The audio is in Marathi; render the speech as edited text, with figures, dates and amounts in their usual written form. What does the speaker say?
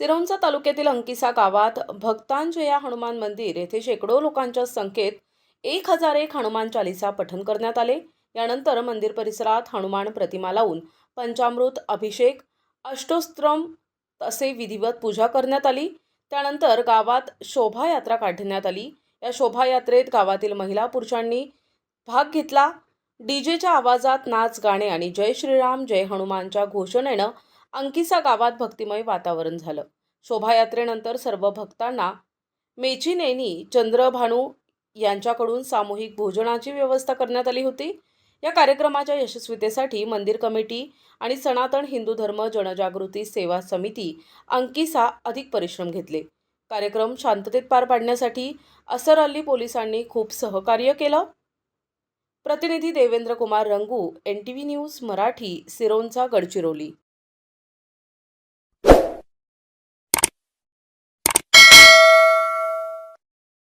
सिरोंचा तालुक्यातील अंकिसा गावात भक्तांजया हनुमान मंदिर येथे शेकडो लोकांच्या संख्येत 1001 हनुमान चालीसा पठण करण्यात आले। यानंतर मंदिर परिसरात हनुमान प्रतिमा लावून पंचामृत अभिषेक, अष्टोस्त्रम असे विधिवत पूजा करण्यात आली। त्यानंतर गावात शोभायात्रा काढण्यात आली। या शोभायात्रेत गावातील महिला पुरुषांनी भाग घेतला। डीजेच्या आवाजात नाच गाणे आणि जय श्रीराम जय हनुमानच्या घोषणेनं अंकिसा गावात भक्तिमय वातावरण झालं। शोभायात्रेनंतर सर्व भक्तांना मेचिनेनी चंद्रभानू यांच्याकडून सामूहिक भोजनाची व्यवस्था करण्यात आली होती। या कार्यक्रमाच्या यशस्वीतेसाठी मंदिर कमिटी आणि सनातन हिंदू धर्म जनजागृती सेवा समिती अंकिसा अधिक परिश्रम घेतले। कार्यक्रम शांततेत पार पाडण्यासाठी असर अली पोलिसांनी खूप सहकार्य केलं। प्रतिनिधी देवेंद्र कुमार रंगू, NTV न्यूज मराठी, सिरोंचा, गडचिरोली।